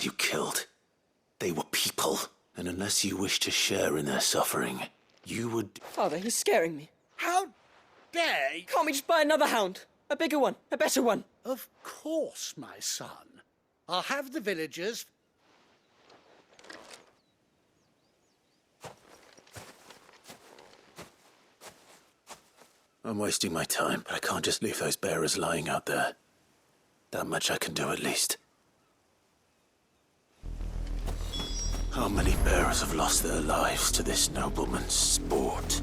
you killed. They were people, and unless you wish to share in their suffering, you would... Father, he's scaring me. How dare you? Can't we just buy another hound? A bigger one, a better one. Of course, my son. I'll have the villagers... I'm wasting my time, but I can't just leave those bearers lying out there. That much I can do at least. How many bearers have lost their lives to this nobleman's sport?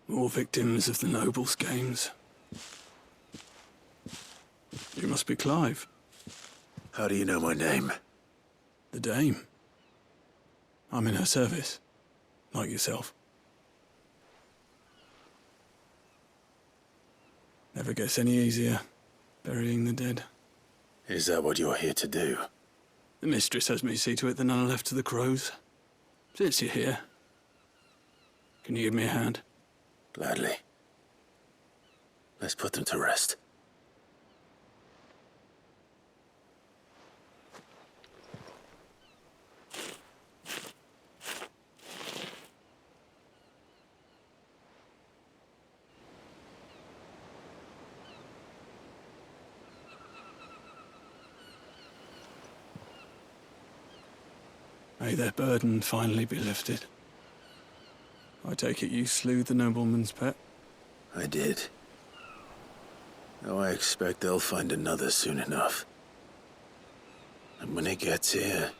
More victims of the nobles' games. You must be Clive. How do you know my name? The Dame. I'm in her service, like yourself. Never gets any easier, burying the dead. Is that what you're here to do? The mistress has me see to it that none are left to the crows. Since you're here, can you give me a hand? Gladly. Let's put them to rest. May their burden finally be lifted. I take it you slew the nobleman's pet? I did. Though I expect they'll find another soon enough. And when it gets here,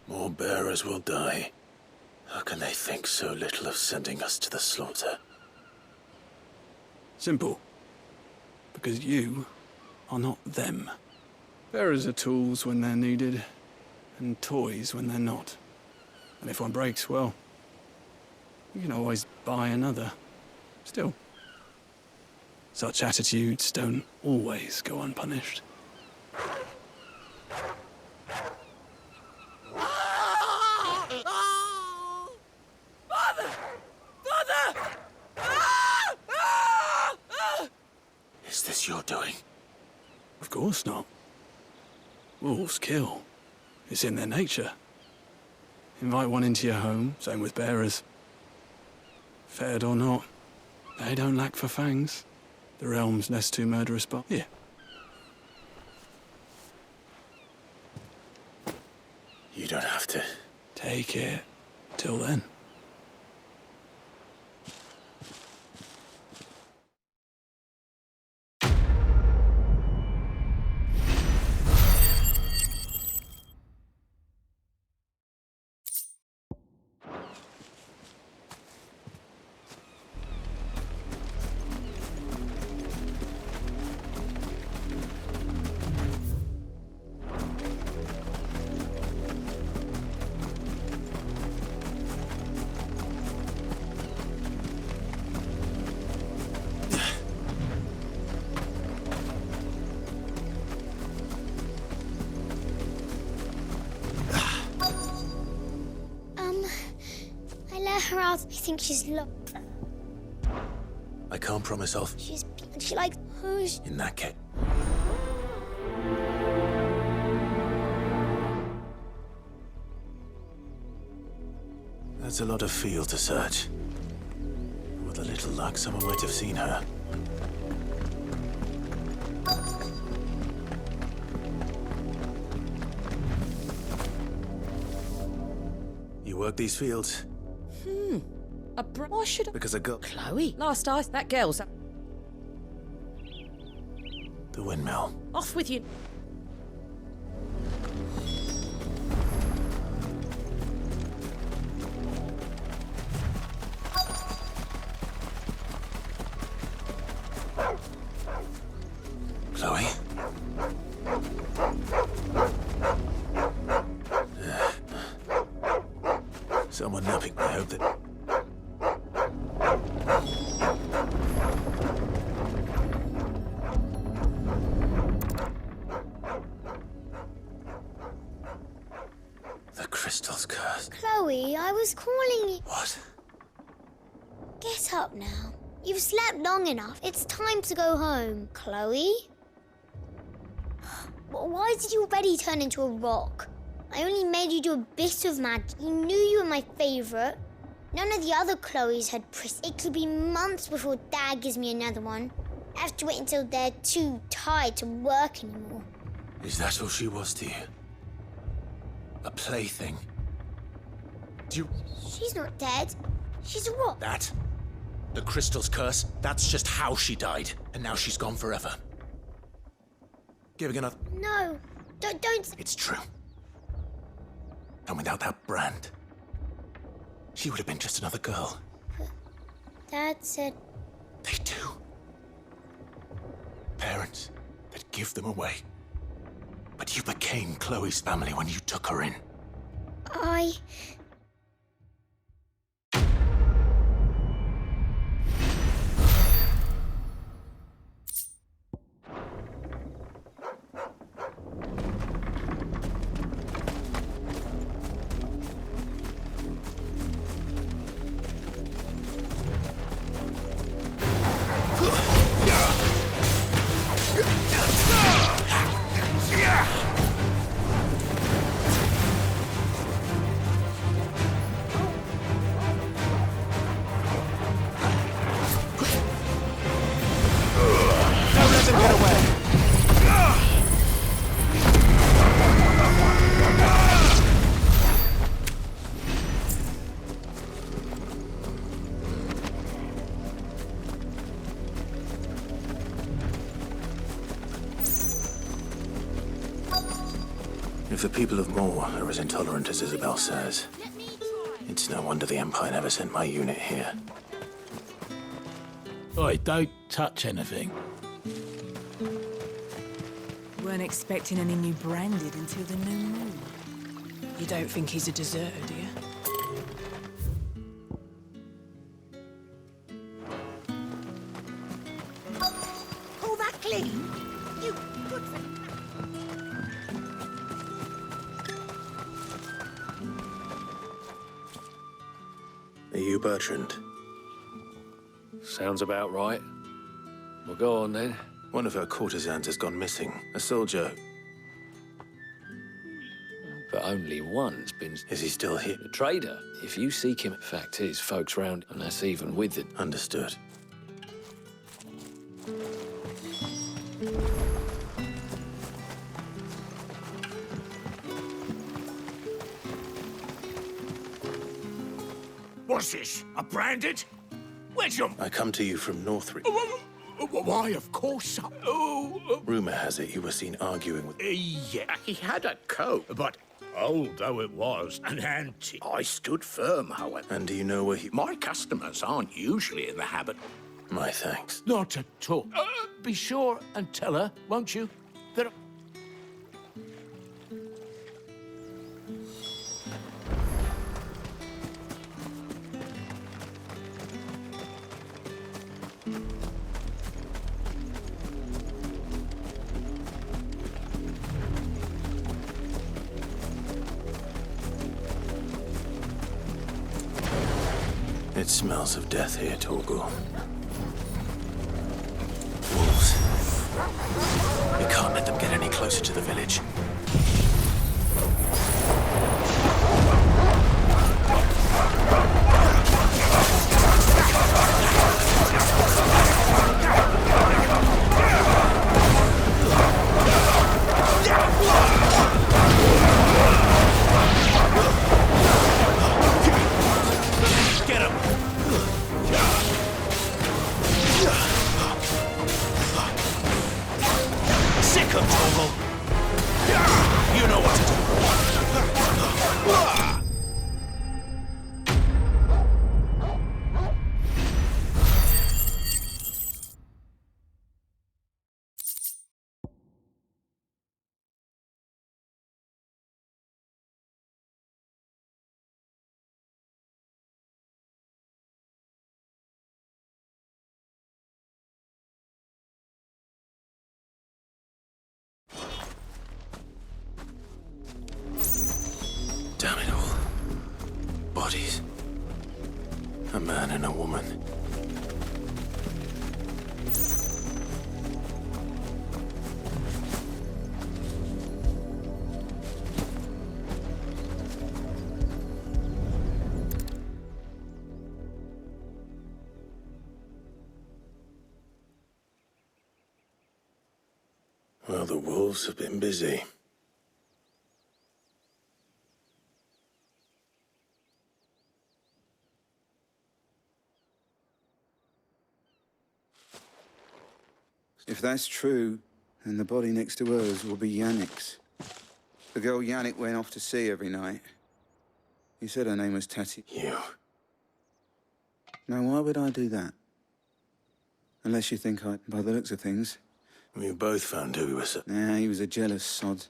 more bearers will die. How can they think so little of sending us to the slaughter? Simple. Because you are not them. Bearers are tools when they're needed, and toys when they're not. And if one breaks, well, you can always buy another. Still, such attitudes don't always go unpunished. Father! Father! Is this your doing? Of course not. Wolves kill. It's in their nature. Invite one into your home, same with bearers. Fed or not, they don't lack for fangs. The realm's nest too murderous, but here. You don't have to. Take it. Till then. Her out. I think she's locked. I can't promise I'll... She likes who's... In that case... That's a lot of field to search. With a little luck, someone might have seen her. You work these fields? Why should I... Because I got... Chloe? Last I... That girl's... The windmill. Off with you. Chloe? Someone napping. I hope that... up now. You've slept long enough. It's time to go home. Chloe? Why did you already turn into a rock? I only made you do a bit of magic. You knew you were my favourite. None of the other Chloes had It could be months before Dad gives me another one. I have to wait until they're too tired to work anymore. Is that all she was to you? A plaything? She's not dead. She's a rock. That? The crystal's curse? That's just how she died. And now she's gone forever. Giving another... No. Don't... It's true. And without that brand, she would have been just another girl. Dad said... They do. Parents that give them away. But you became Chloe's family when you took her in. I... If the people of Moor are as intolerant as Isabel says, it's no wonder the Empire never sent my unit here. Oi, don't touch anything. Weren't expecting any new branded until the new moon. You don't think he's a deserter, do you? All that clean? You good for... Are you Bertrand? Sounds about right. Well, go on then. One of her courtesans has gone missing. A soldier. But only one's been... Is he still here? A trader. If you seek him, fact is, folks round, and that's even with it. Understood. What's this? A branded? Where's your... I come to you from Northridge. Why, of course. Rumor has it you were seen arguing with... Yeah, he had a coat, but old though it was, an antique. I stood firm, however. And do you know where he... My customers aren't usually in the habit... My thanks. Not at all. Be sure and tell her, won't you? That... It smells of death here, Torgal. Wolves. We can't let them get any closer to the village. Damn it all. Bodies. A man and a woman. Well, the wolves have been busy. If that's true, then the body next to hers will be Yannick's. The girl Yannick went off to see every night. He said her name was Tati. You. Now, why would I do that? Unless you think I, by the looks of things. We both found who he was. Nah, he was a jealous sod.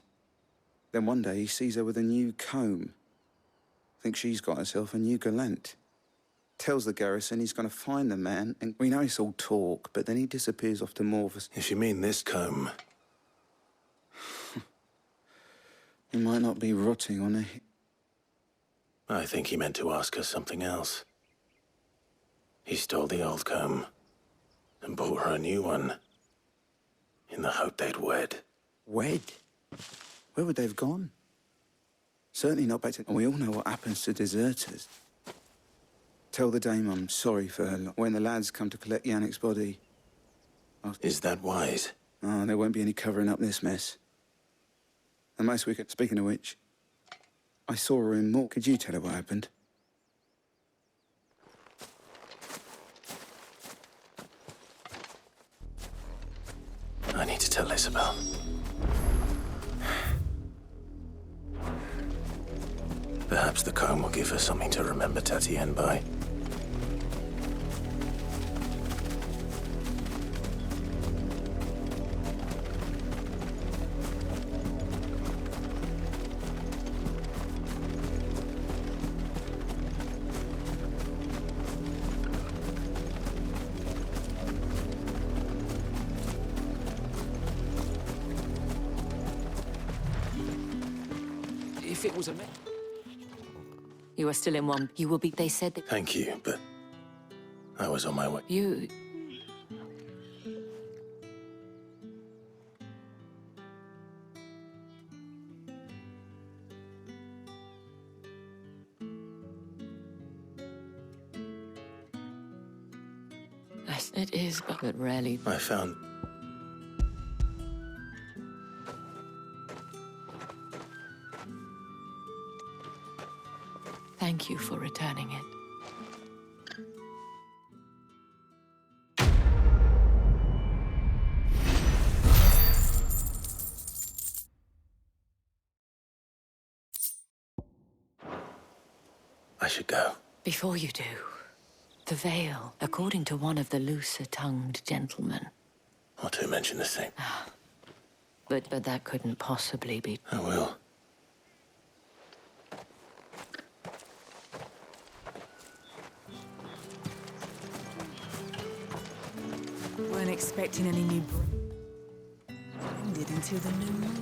Then one day he sees her with a new comb. Thinks she's got herself a new gallant. Tells the garrison he's going to find the man, and we know it's all talk, but then he disappears off to Morvis. If you mean this comb... He might not be rotting on a... I think he meant to ask her something else. He stole the old comb and bought her a new one in the hope they'd wed. Wed? Where would they have gone? Certainly not back to... We all know what happens to deserters. Tell the dame I'm sorry for her. When the lads come to collect Yannick's body... Is that wise? Oh, there won't be any covering up this mess. And most we could... Speaking of which, I saw her in Moore. Could you tell her what happened? I need to tell Isabel. Perhaps the comb will give her something to remember Tatienne by. If it was a man... You are still in one. You will be... They said that... Thank you, but I was on my way. You... Yes, it is, but rarely... I found... Thank you for returning it. I should go. Before you do, the veil, according to one of the looser-tongued gentlemen. Not to mention the same. But that couldn't possibly be... I will. Weren't expecting any new... Ended until the new moon.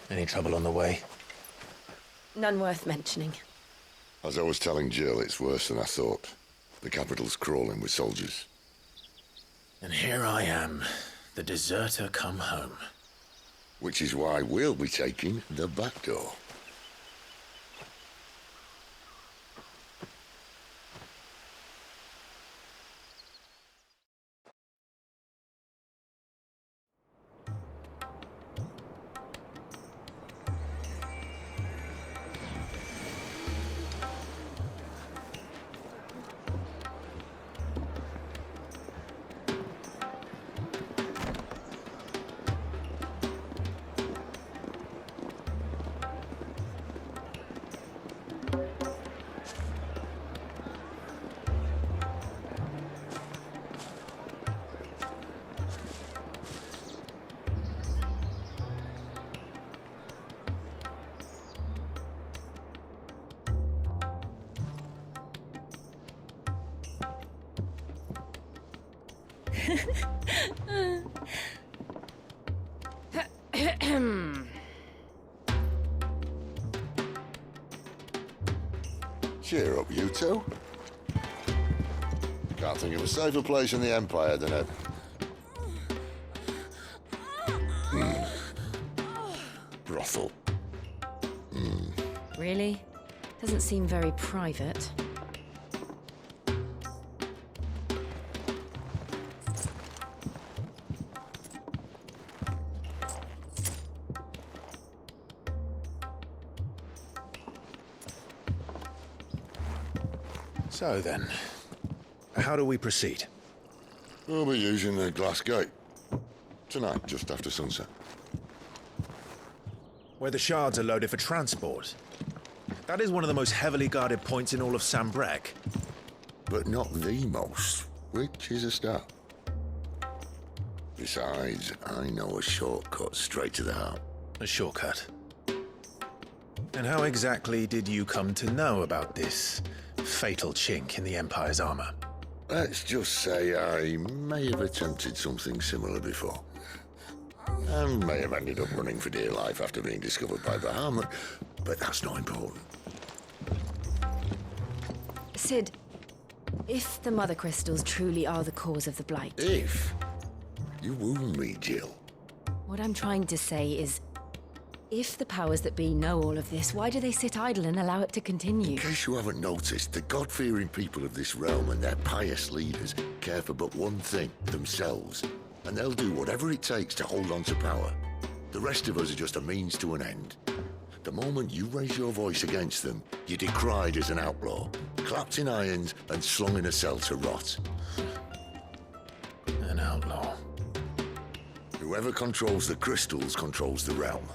Any trouble on the way? None worth mentioning. As I was telling Jill, it's worse than I thought. The capital's crawling with soldiers. And here I am, the deserter come home. Which is why we'll be taking the back door. Cheer up, you two. Can't think of a safer place in the Empire than it. Brothel. Really? Doesn't seem very private. So then, how do we proceed? We'll be using the glass gate. Tonight, just after sunset. Where the shards are loaded for transport. That is one of the most heavily guarded points in all of Sambrec. But not the most, which is a start. Besides, I know a shortcut straight to the heart. A shortcut. And how exactly did you come to know about this fatal chink in the Empire's armor? Let's just say I may have attempted something similar before. And may have ended up running for dear life after being discovered by Bahamut, but that's not important. Sid, if the Mother Crystals truly are the cause of the Blight... If? You wound me, Jill. What I'm trying to say is, if the powers that be know all of this, why do they sit idle and allow it to continue? In case you haven't noticed, the God-fearing people of this realm and their pious leaders care for but one thing, themselves. And they'll do whatever it takes to hold on to power. The rest of us are just a means to an end. The moment you raise your voice against them, you're decried as an outlaw, clapped in irons and slung in a cell to rot. An outlaw. Whoever controls the crystals controls the realm.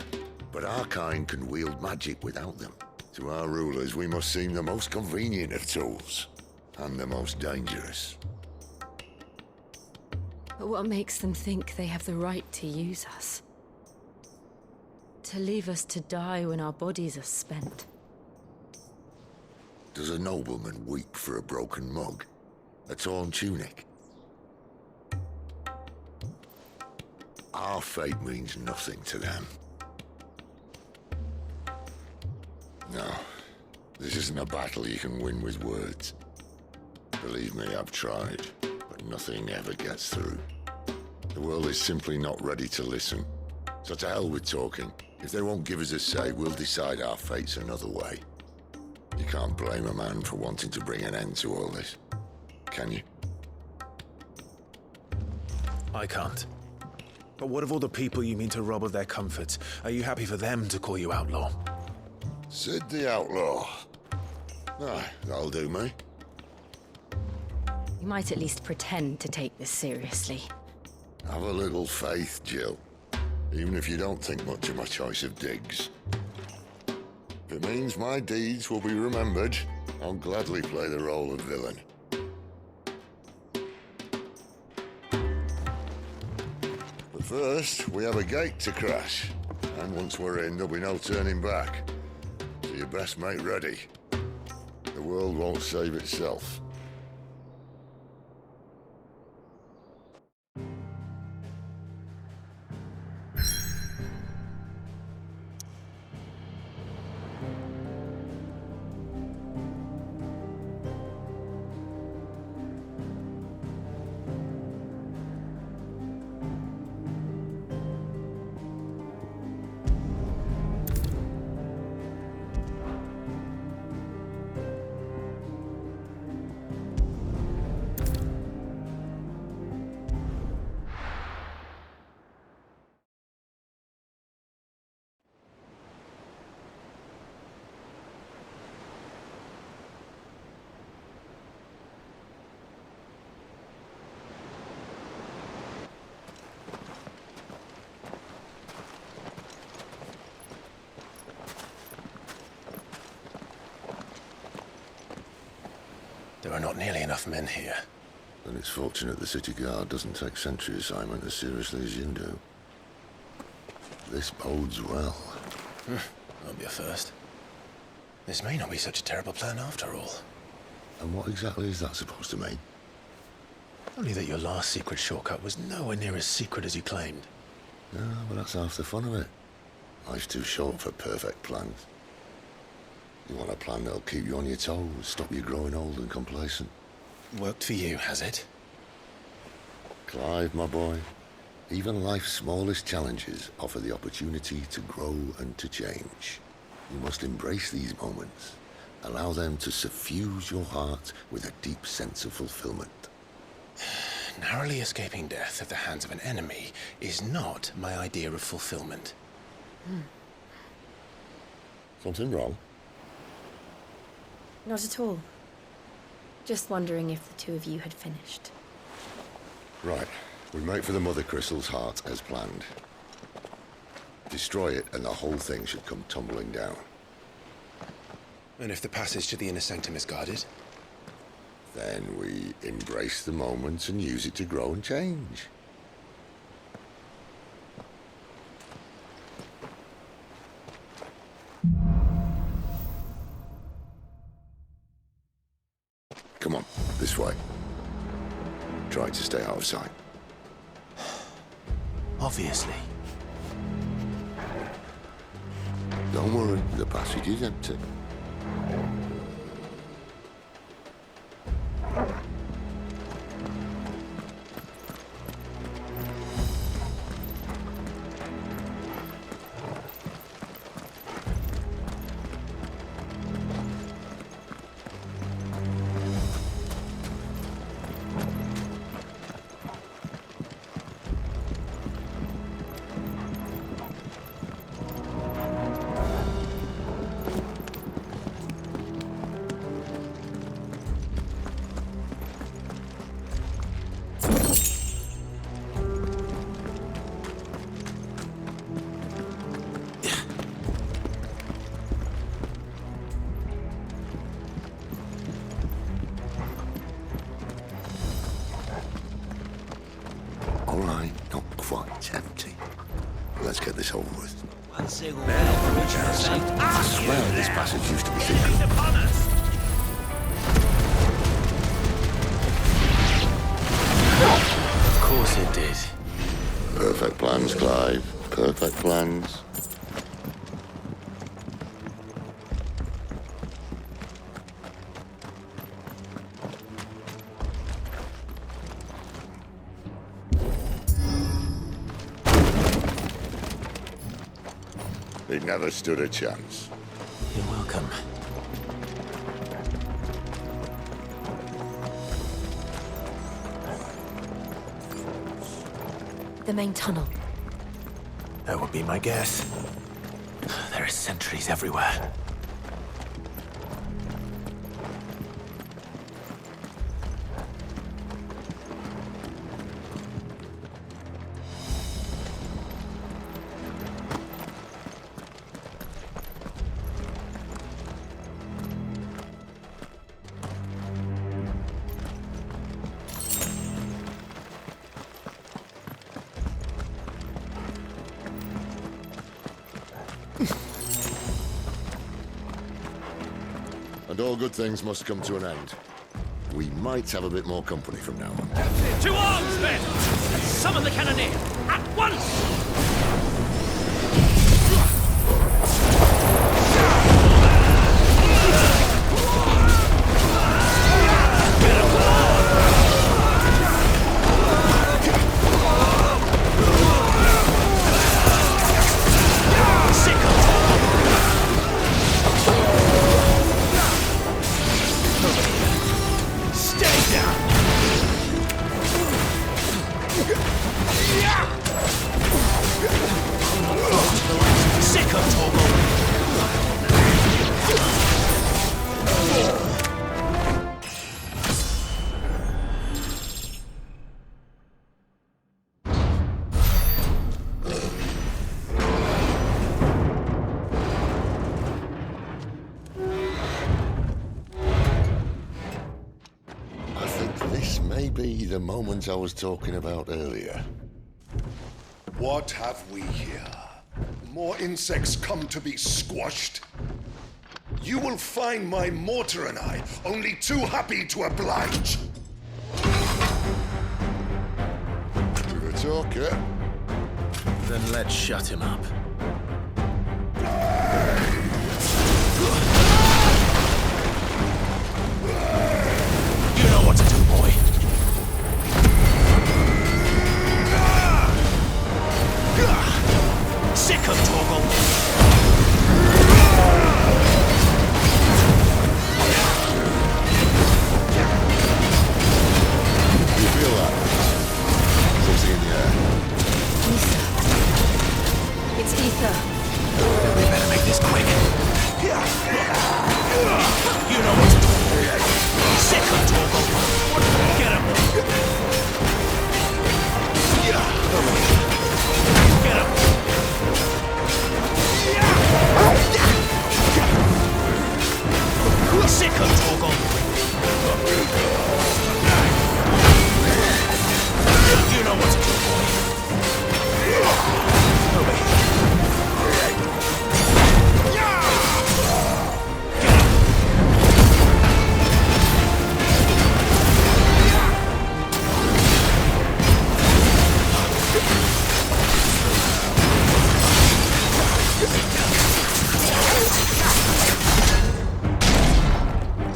But our kind can wield magic without them. To our rulers, we must seem the most convenient of tools. And the most dangerous. But what makes them think they have the right to use us? To leave us to die when our bodies are spent? Does a nobleman weep for a broken mug? A torn tunic? Our fate means nothing to them. No, this isn't a battle you can win with words. Believe me, I've tried, but nothing ever gets through. The world is simply not ready to listen. So to hell with talking. If they won't give us a say, we'll decide our fates another way. You can't blame a man for wanting to bring an end to all this, can you? I can't. But what of all the people you mean to rob of their comforts? Are you happy for them to call you outlaw? Sid the Outlaw. Aye, that'll do me. You might at least pretend to take this seriously. Have a little faith, Jill. Even if you don't think much of my choice of digs. If it means my deeds will be remembered, I'll gladly play the role of villain. But first, we have a gate to crash. And once we're in, there'll be no turning back. So you best make ready. The world won't save itself. are not nearly enough men here. Then it's fortunate the city guard doesn't take sentry assignment as seriously as you do. This bodes well. I'll be a first. This may not be such a terrible plan after all. And what exactly is that supposed to mean? Only that your last secret shortcut was nowhere near as secret as you claimed. Yeah, but that's half the fun of it. Life's too short for perfect plans. You want a plan that'll keep you on your toes, stop you growing old and complacent. Worked for you, has it? Clive, my boy, even life's smallest challenges offer the opportunity to grow and to change. You must embrace these moments. Allow them to suffuse your heart with a deep sense of fulfillment. Narrowly escaping death at the hands of an enemy is not my idea of fulfillment. Something wrong? Not at all. Just wondering if the two of you had finished. Right. We make for the Mother Crystal's heart as planned. Destroy it and the whole thing should come tumbling down. And if the passage to the inner sanctum is guarded? Then we embrace the moment and use it to grow and change. Come on, this way. Try to stay out of sight. Obviously. Don't worry, the passage is empty. All right, not quite empty. Let's get this over with. I swear this passage used to be secret. Of course it did. Perfect plans, Clive. Perfect plans. He never stood a chance. You're welcome. The main tunnel. That would be my guess. There are sentries everywhere. And all good things must come to an end. We might have a bit more company from now on. To arms, men! Summon the cannoneer! At once! Stay down! This may be the moment I was talking about earlier. What have we here? More insects come to be squashed? You will find my mortar and I only too happy to oblige. To the talker. Then let's shut him up. You know what to do, boy. Sick of Torgal. You feel that? Something in the air. It's ether. We better make this quick. You know what to do. Sick of Torgal. Get him. Get him. Sick of Torgal. You know what to do, boy. Over here.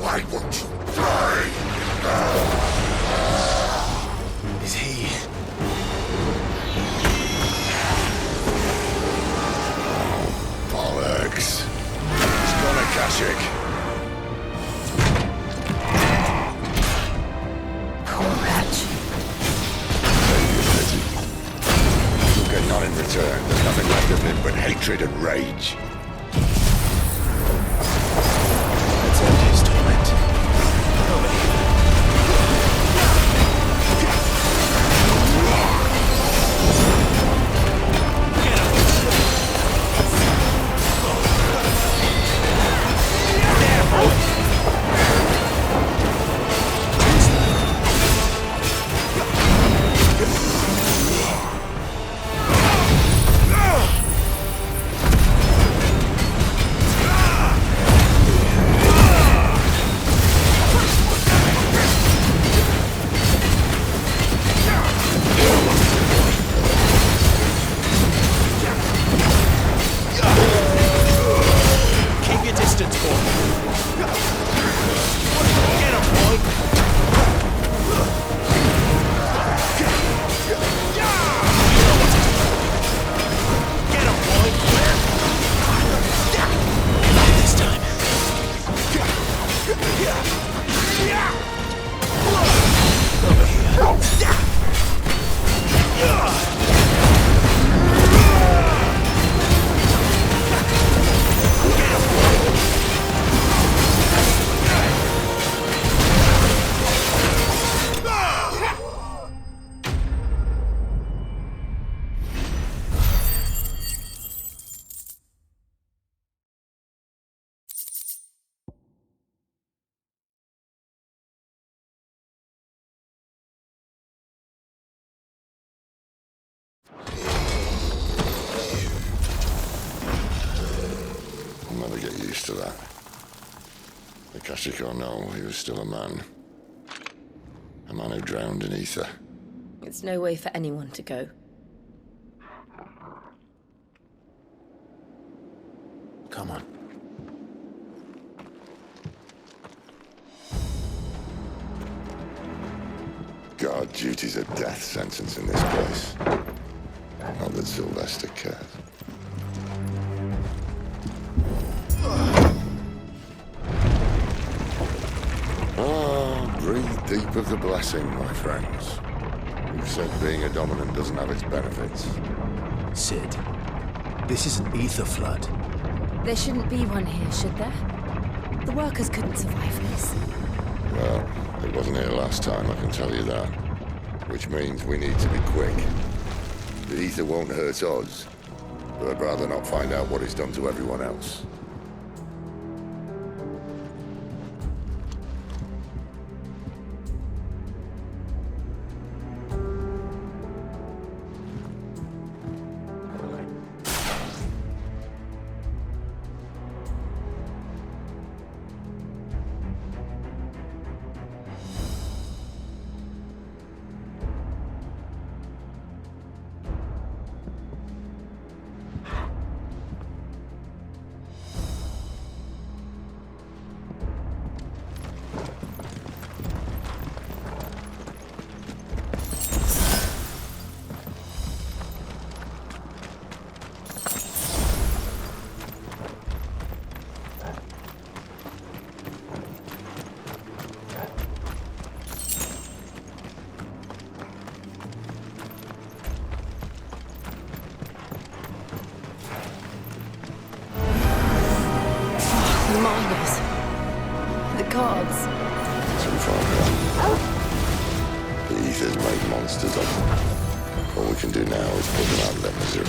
Why won't you die? Is he? Bollocks. He's gone Akashic. Poor wretch. You'll get none in return. There's nothing left of him but hatred and rage. Let's end his torment. Over here. Get him. There, boy. Keep your distance, boy. Get him, boy. You know what to do. Get him, boy. Not this time. Over here. I'll never get used to that. Akashic or no, he was still a man. A man who drowned in ether. It's no way for anyone to go. Come on. Guard duty's a death sentence in this place. Not that Sylvester cared. Breathe deep of the blessing, my friends. Who said being a dominant doesn't have its benefits? Sid, this is an ether flood. There shouldn't be one here, should there? The workers couldn't survive this. Well, it wasn't here last time, I can tell you that. Which means we need to be quick. The ether won't hurt us, but I'd rather not find out what it's done to everyone else. Aether's made monsters of them. All we can do now is put them out of their misery.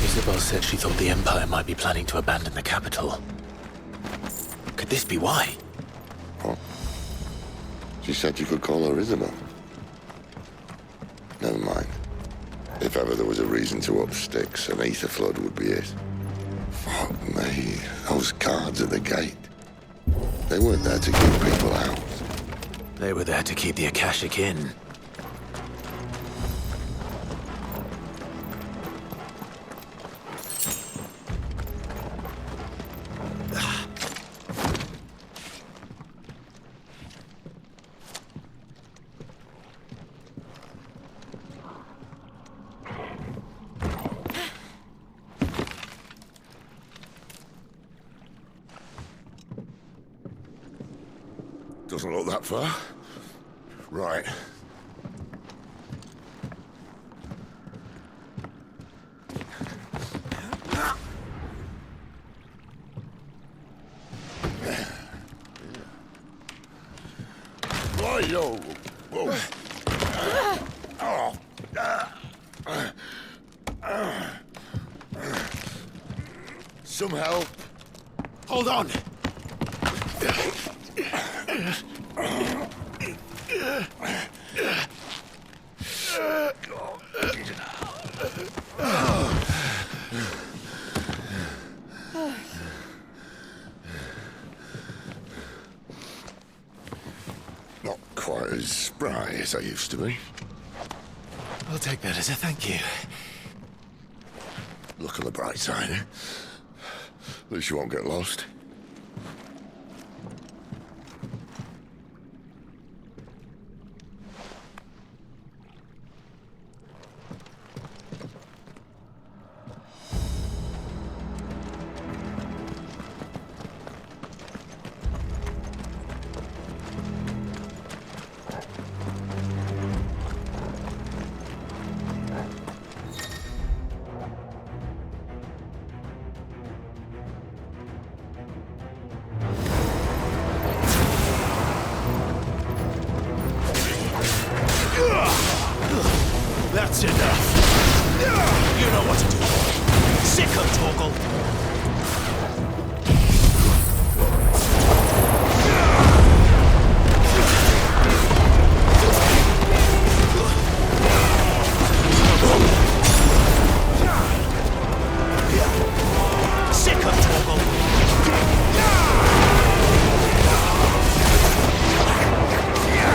Isabel said she thought the Empire might be planning to abandon the capital. Could this be why? What? She said you could call her Isabel. Never mind. If ever there was a reason to up sticks, an Aether flood would be it. Fuck me. Those guards at the gate. They weren't there to keep people out. They were there to keep the Akashic in. Doesn't look that far. Right. Whoa, whoa. Some help. Hold on! Not quite as spry as I used to be. I'll take that as a thank you. Look on the bright side, eh? At least you won't get lost. That's enough. You know what to do. Sick of Torgal. Sick of Torgal.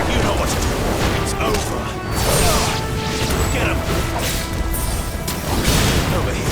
You know what to do. It's over. Get him! Over here.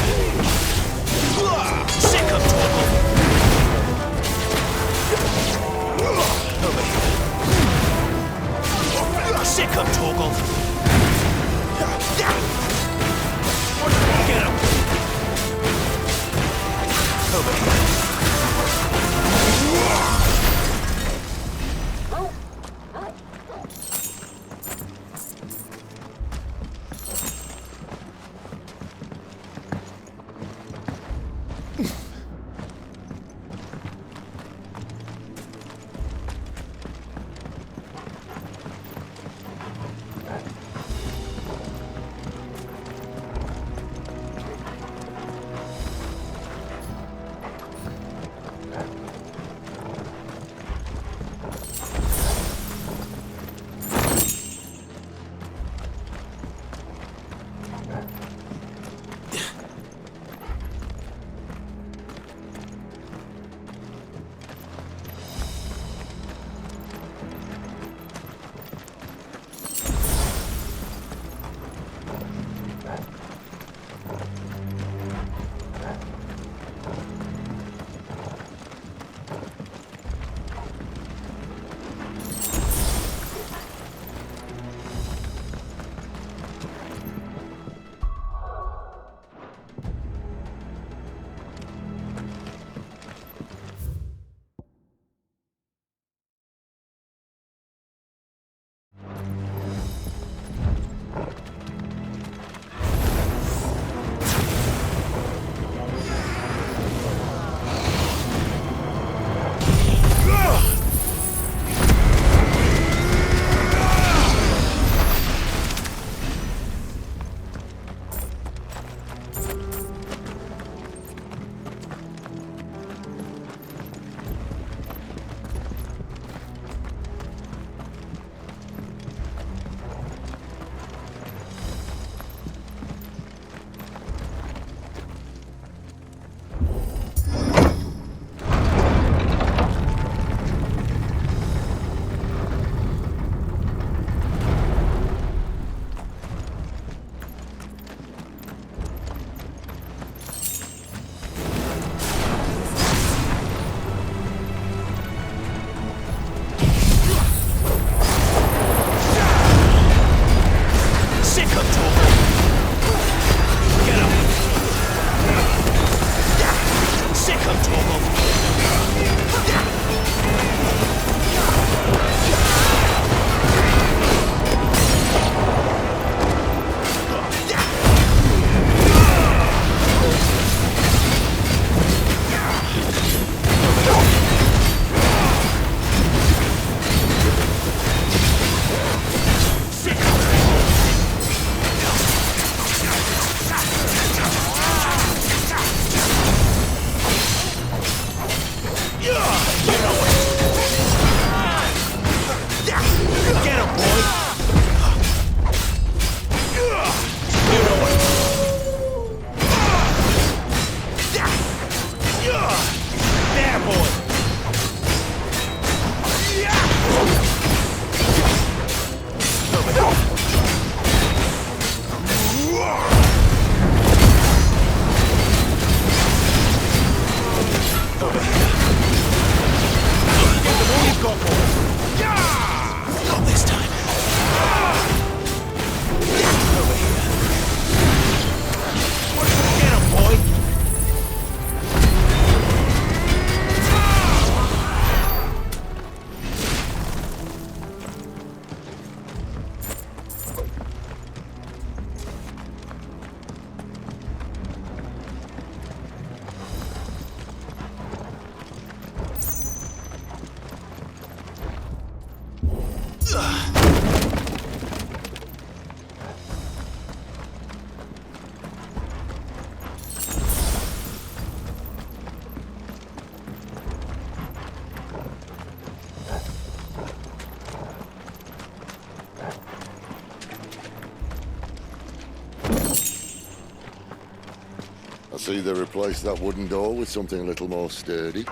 see they replaced that wooden door with something a little more sturdy?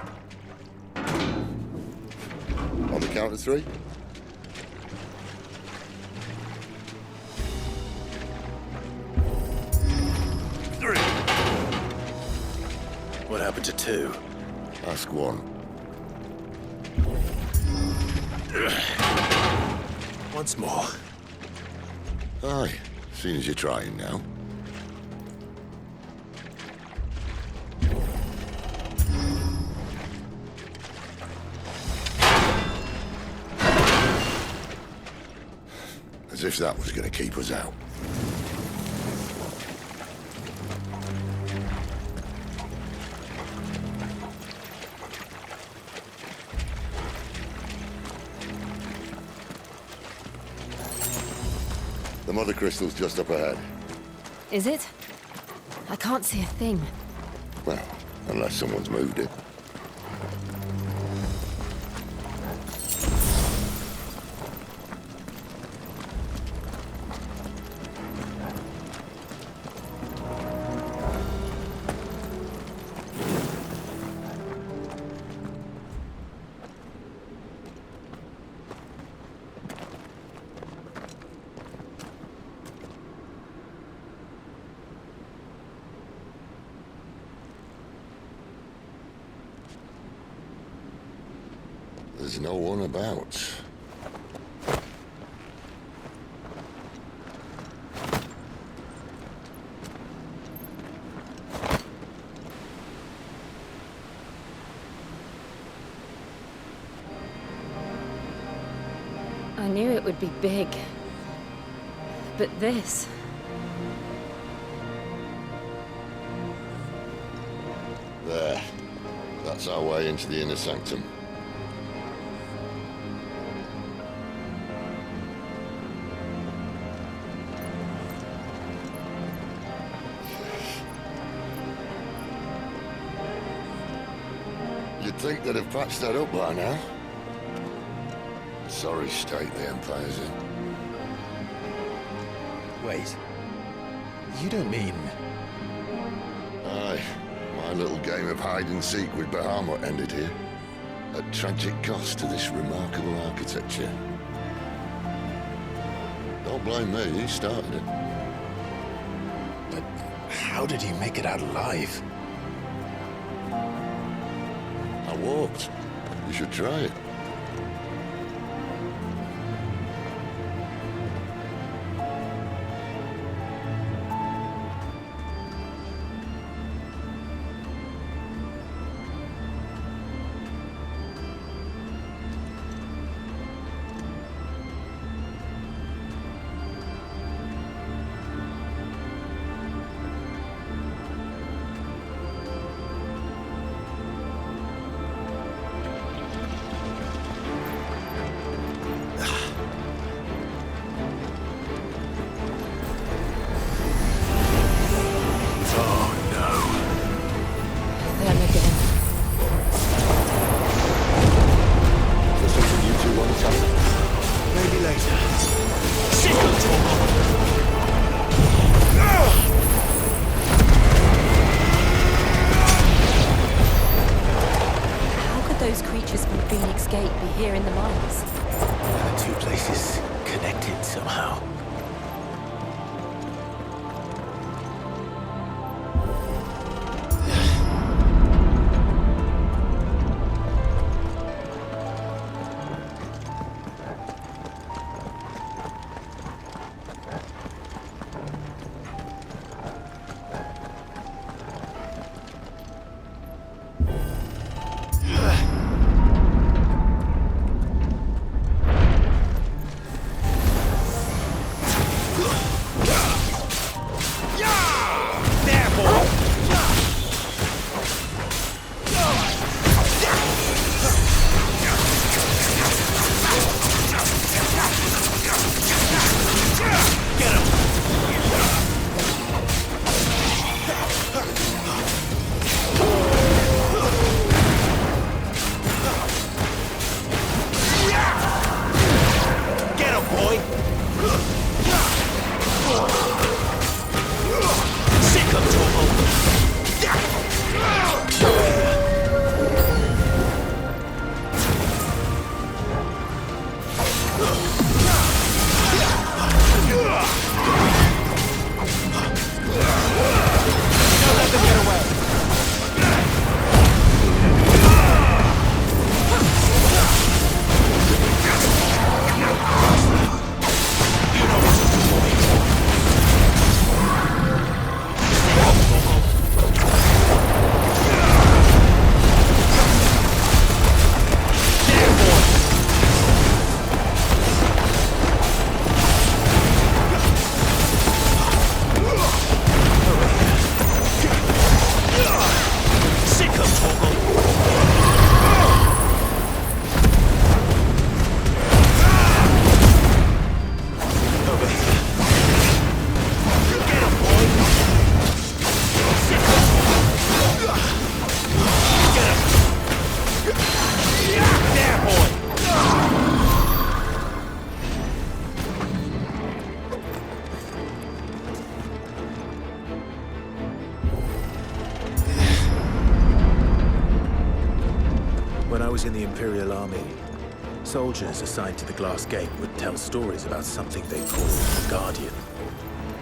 On the count of 3? What happened to 2? Ask 1. Once more. Aye, seeing as you're trying now. As if that was going to keep us out. The mother crystal's just up ahead. Is it? I can't see a thing. Well, unless someone's moved it. There's no one about. I knew it would be big. But this... There. That's our way into the inner sanctum. You'd think they'd have patched that up by now. Sorry state the Empire's in. Wait. You don't mean... Aye. My little game of hide-and-seek with Bahamut ended here. At tragic cost to this remarkable architecture. Don't blame me, he started it. But how did he make it out alive? I walked. You should try it. army. Soldiers assigned to the glass gate would tell stories about something they called the Guardian.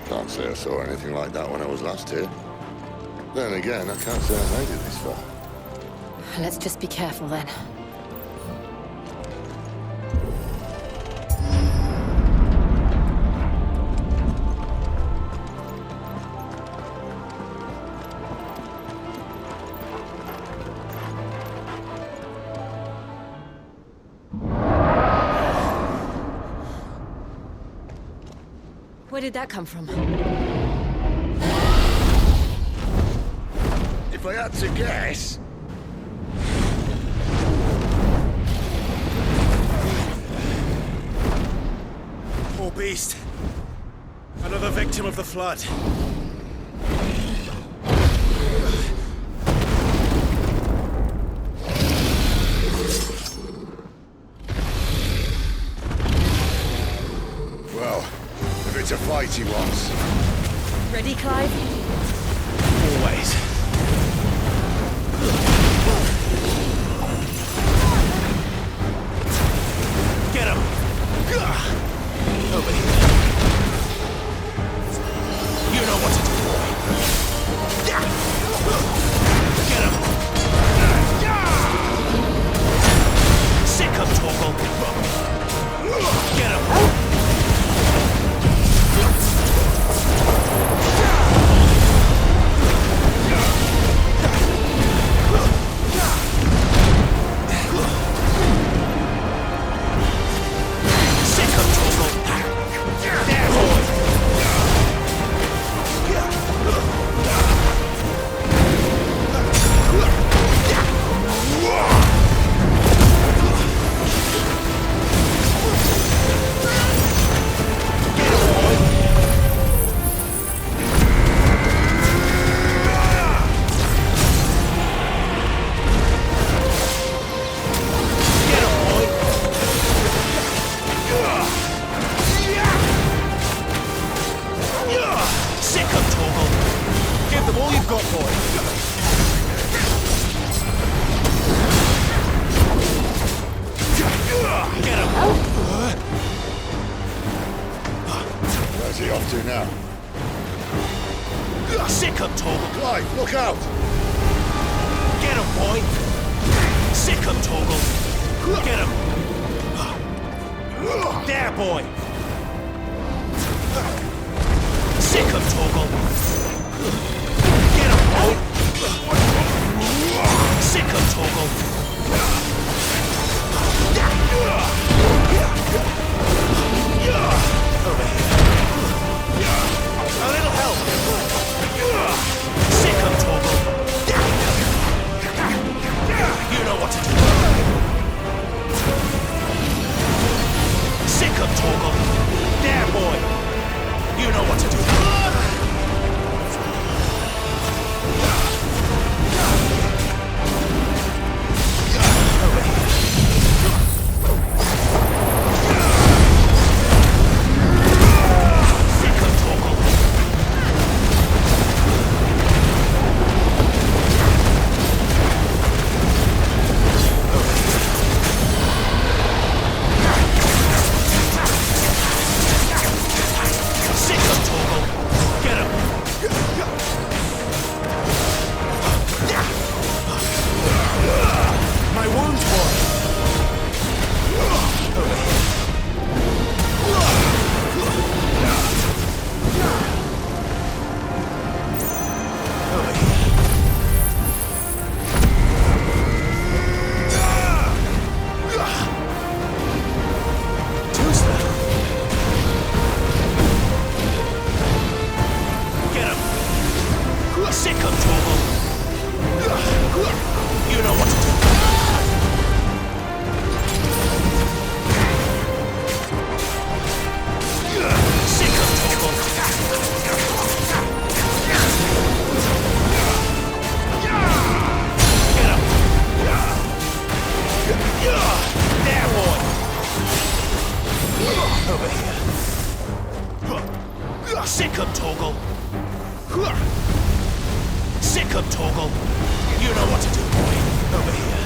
Can't say I saw anything like that when I was last here. Then again, I can't say I made it this far. Let's just be careful then. Where did that come from? If I had to guess... Poor beast. Another victim of the flood. Well, if it's a fight he wants. Ready, Clive? Always. Get him! Over here. You know what to do, boy. Get him! Sick him, Torgal. Get him! Where's he off to now? Sick him, Torgal. Clive, look out! Get him, boy. Sick him, Torgal. Get him. There, boy. Sick him, Torgal. Get him, boy. Sick him, Torgal. Over here. A little help. Sick him, Torgal. You know what to do. Sick him, Torgal. There, boy. You know what to do. Over here. Sick him, Torgal. Sick him, Torgal. Get him. My wounds, boy. Over here. Over here. Tuesday. Get him. Sick him, Torgal. You know what to do. Sick him, Torgal. Get him. There, boy. Over here. Sick him, Torgal. Sick him, Torgal. You know what to do, boy. Over here.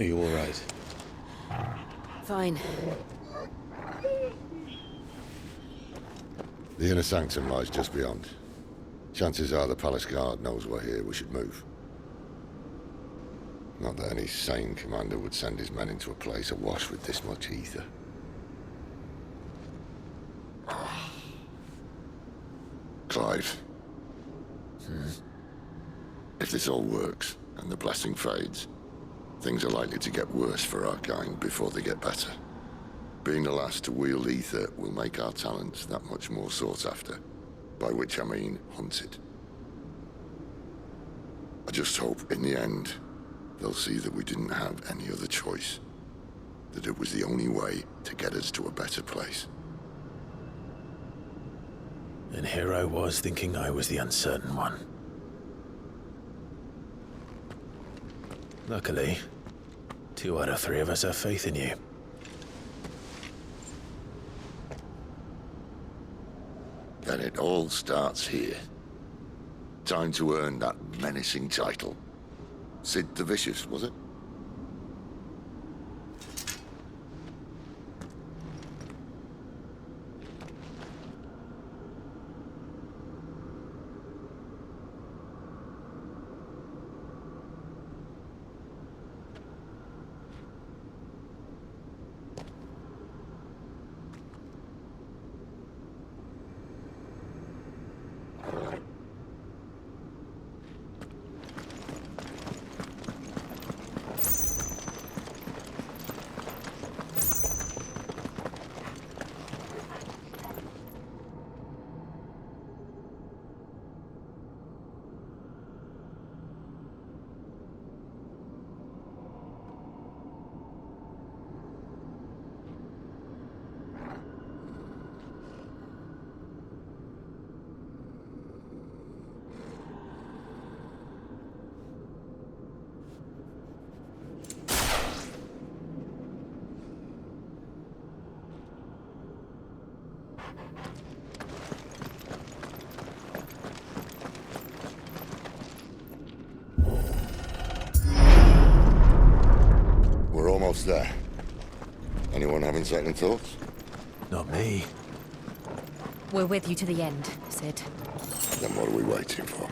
Are you all right? Fine. The inner sanctum lies just beyond. Chances are the palace guard knows we're here. We should move. Not that any sane commander would send his men into a place awash with this much ether. Clive. If this all works, and the blessing fades, things are likely to get worse for our kind before they get better. Being the last to wield ether will make our talents that much more sought after, by which I mean hunted. I just hope, in the end, they'll see that we didn't have any other choice, that it was the only way to get us to a better place. And here I was thinking I was the uncertain one. Luckily, 2 out of 3 of us have faith in you. Then it all starts here. Time to earn that menacing title. Sid the Vicious, was it? We're almost there. Anyone having second thoughts? Not me. We're with you to the end, Sid. Then what are we waiting for?